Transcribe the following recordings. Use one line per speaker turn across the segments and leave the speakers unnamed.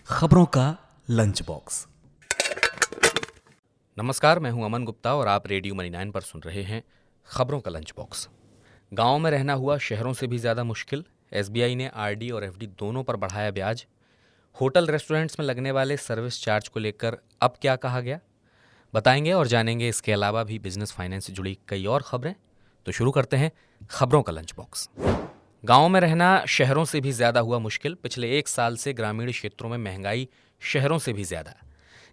खबरों का lunch box.
नमस्कार, मैं हूं अमन गुप्ता और आप रेडियो मनी 9 पर सुन रहे हैं खबरों का लंच बॉक्स। गांव में रहना हुआ शहरों से भी ज़्यादा मुश्किल। एसबीआई ने आरडी और एफडी दोनों पर बढ़ाया ब्याज। होटल रेस्टोरेंट्स में लगने वाले सर्विस चार्ज को लेकर अब क्या कहा गया, बताएंगे और जानेंगे। इसके अलावा भी बिजनेस फाइनेंस से जुड़ी कई और खबरें। तो शुरू करते हैं खबरों का लंच बॉक्स। गांव में रहना शहरों से भी ज़्यादा हुआ मुश्किल। पिछले एक साल से ग्रामीण क्षेत्रों में महंगाई शहरों से भी ज़्यादा।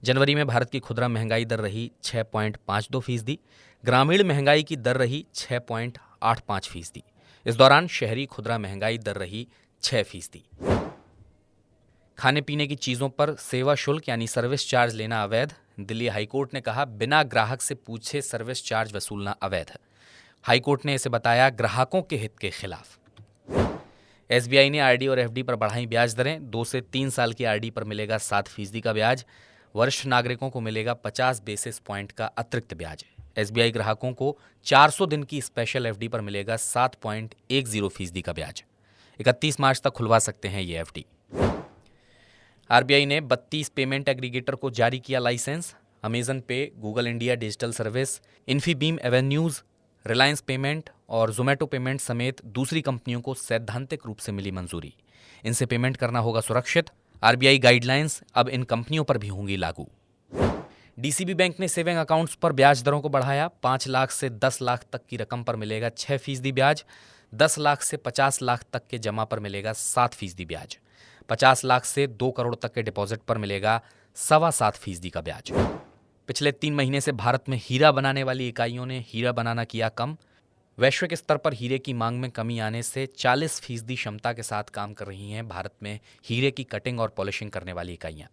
जनवरी में भारत की खुदरा महंगाई दर रही 6.52%। ग्रामीण महंगाई की दर रही 6.85%। इस दौरान शहरी खुदरा महंगाई दर रही 6%। खाने पीने की चीज़ों पर सेवा शुल्क यानी सर्विस चार्ज लेना अवैध। दिल्ली हाईकोर्ट ने कहा, बिना ग्राहक से पूछे सर्विस चार्ज वसूलना अवैध। हाईकोर्ट ने इसे बताया ग्राहकों के हित के खिलाफ। एसबीआई ने आरडी और एफडी पर बढ़ाई ब्याज दरें। 2 से 3 साल की आरडी पर मिलेगा 7% का ब्याज। वरिष्ठ नागरिकों को मिलेगा 50 बेसिस पॉइंट का अतिरिक्त ब्याज। एसबीआई ग्राहकों को 400 दिन की स्पेशल एफडी पर मिलेगा 7.10% का ब्याज। 31 मार्च तक खुलवा सकते हैं ये एफडी। आरबीआई ने 32 पेमेंट एग्रीगेटर को जारी किया लाइसेंस। अमेजन पे, Google India digital service, Infibeam avenues, Reliance payment और जोमेटो पेमेंट समेत दूसरी कंपनियों को सैद्धांतिक रूप से मिली मंजूरी। इनसे पेमेंट करना होगा सुरक्षित। आरबीआई गाइडलाइंस अब इन कंपनियों पर भी होंगी लागू। डीसीबी बैंक ने सेविंग अकाउंट्स पर ब्याज दरों को बढ़ाया। 5 लाख से 10 लाख तक की रकम पर मिलेगा 6% ब्याज। 10 लाख से 50 लाख तक के जमा पर मिलेगा 7% ब्याज। 50 लाख से 2 करोड़ तक के डिपॉजिट पर मिलेगा 7.25% का ब्याज। पिछले 3 महीने से भारत में हीरा बनाने वाली इकाइयों ने हीरा बनाना किया कम। वैश्विक स्तर पर हीरे की मांग में कमी आने से 40% क्षमता के साथ काम कर रही हैं भारत में हीरे की कटिंग और पॉलिशिंग करने वाली इकाइयां।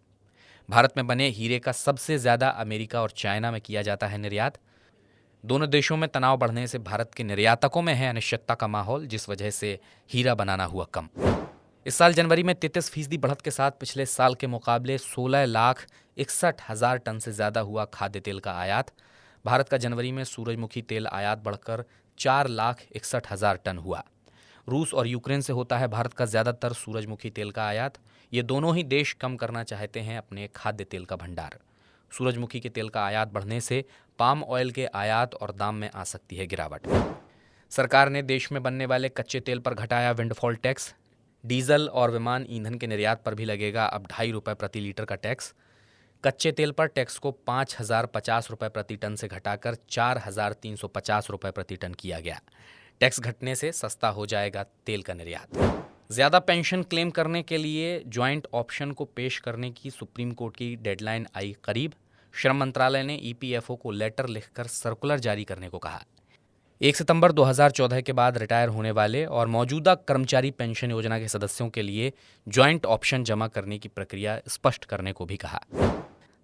भारत में बने हीरे का सबसे ज़्यादा अमेरिका और चाइना में किया जाता है निर्यात। दोनों देशों में तनाव बढ़ने से भारत के निर्यातकों में है अनिश्चितता का माहौल, जिस वजह से हीरा बनाना हुआ कम। इस साल जनवरी में 33% बढ़त के साथ पिछले साल के मुकाबले 16,61,000 टन से ज़्यादा हुआ खाद्य तेल का आयात। भारत का जनवरी में सूरजमुखी तेल आयात बढ़कर 4,61,000 टन हुआ। रूस और यूक्रेन से होता है भारत का ज़्यादातर सूरजमुखी तेल का आयात। ये दोनों ही देश कम करना चाहते हैं अपने खाद्य तेल का भंडार। सूरजमुखी के तेल का आयात बढ़ने से पाम ऑयल के आयात और दाम में आ सकती है गिरावट। सरकार ने देश में बनने वाले कच्चे तेल पर घटाया विंडफॉल टैक्स। डीजल और विमान ईंधन के निर्यात पर भी लगेगा अब ₹2.5 प्रति लीटर का टैक्स। कच्चे तेल पर टैक्स को 5,050 रुपये प्रति टन से घटाकर 4,350 रुपये प्रति टन किया गया। टैक्स घटने से सस्ता हो जाएगा तेल का निर्यात। ज़्यादा पेंशन क्लेम करने के लिए ज्वाइंट ऑप्शन को पेश करने की सुप्रीम कोर्ट की डेडलाइन आई करीब। श्रम मंत्रालय ने ईपीएफओ को लेटर लिखकर सर्कुलर जारी करने को कहा। 1 सितंबर 2014 के बाद रिटायर होने वाले और मौजूदा कर्मचारी पेंशन योजना के सदस्यों के लिए ज्वाइंट ऑप्शन जमा करने की प्रक्रिया स्पष्ट करने को भी कहा।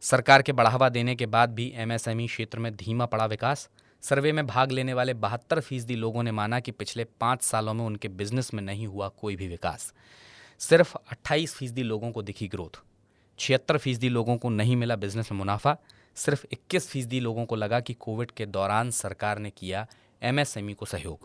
सरकार के बढ़ावा देने के बाद भी एमएसएमई क्षेत्र में धीमा पड़ा विकास। सर्वे में भाग लेने वाले 72% लोगों ने माना कि पिछले 5 सालों में उनके बिजनेस में नहीं हुआ कोई भी विकास। सिर्फ 28% लोगों को दिखी ग्रोथ। 76% लोगों को नहीं मिला बिजनेस में मुनाफा। सिर्फ 21% लोगों को लगा कि कोविड के दौरान सरकार ने किया एमएसएमई को सहयोग।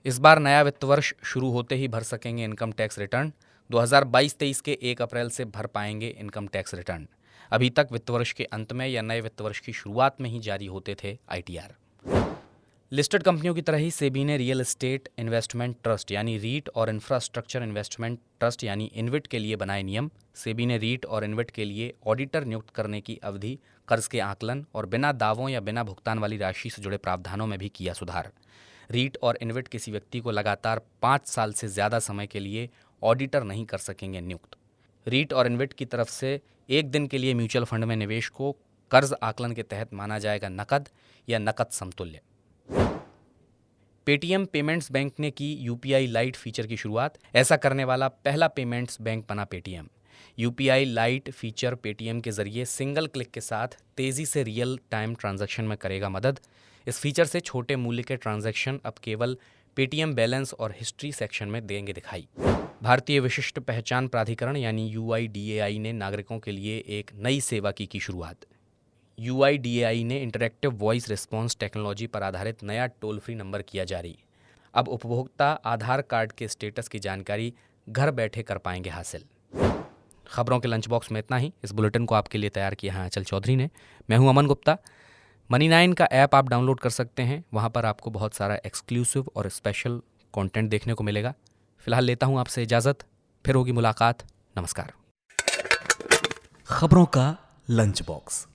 इस बार नया वित्त वर्ष शुरू होते ही भर सकेंगे इनकम टैक्स रिटर्न। 2022-23 के 1 अप्रैल से भर पाएंगे इनकम टैक्स रिटर्न। अभी तक वित्त वर्ष के अंत में या नए वित्त वर्ष की शुरुआत में ही जारी होते थे आईटीआर। लिस्टेड कंपनियों की तरह ही सेबी ने रियल एस्टेट इन्वेस्टमेंट ट्रस्ट यानी रीट और इंफ्रास्ट्रक्चर इन्वेस्टमेंट ट्रस्ट यानी इन्विट के लिए बनाए नियम। सेबी ने रीट और इन्विट के लिए ऑडिटर नियुक्त करने की अवधि, कर्ज के आकलन और बिना दावों या बिना भुगतान वाली राशि से जुड़े प्रावधानों में भी किया सुधार। रीट और इन्विट किसी व्यक्ति को लगातार 5 साल से ज़्यादा समय के लिए ऑडिटर नहीं कर सकेंगे नियुक्त। रीट और इन्विट की तरफ से 1 दिन के लिए म्यूचुअल फंड में निवेश को कर्ज आकलन के तहत माना जाएगा नकद या नकद समतुल्य। पेटीएम पेमेंट्स बैंक ने की यूपीआई लाइट फीचर की शुरुआत। ऐसा करने वाला पहला पेमेंट्स बैंक बना Paytm. UPI light feature Paytm के जरिए सिंगल क्लिक के साथ तेजी से रियल टाइम ट्रांजैक्शन में करेगा मदद। इस फीचर से छोटे मूल्य के ट्रांजैक्शन अब केवल पेटीएम बैलेंस और हिस्ट्री सेक्शन में देंगे दिखाई। भारतीय विशिष्ट पहचान प्राधिकरण यानी यूआईडीएआई ने नागरिकों के लिए एक नई सेवा की शुरुआत। यूआईडीएआई ने इंटरैक्टिव वॉइस रिस्पॉन्स टेक्नोलॉजी पर आधारित नया टोल फ्री नंबर किया जारी। अब उपभोक्ता आधार कार्ड के स्टेटस की जानकारी घर बैठे कर पाएंगे हासिल। खबरों के लंच बॉक्स में इतना ही। इस बुलेटिन को आपके लिए तैयार किया है आंचल चौधरी ने। मैं हूं अमन गुप्ता। मनी 9 का ऐप आप डाउनलोड कर सकते हैं, वहां पर आपको बहुत सारा एक्सक्लूसिव और स्पेशल कंटेंट देखने को मिलेगा। फिलहाल लेता हूं आपसे इजाज़त, फिर होगी मुलाकात। नमस्कार।
खबरों का लंच बॉक्स।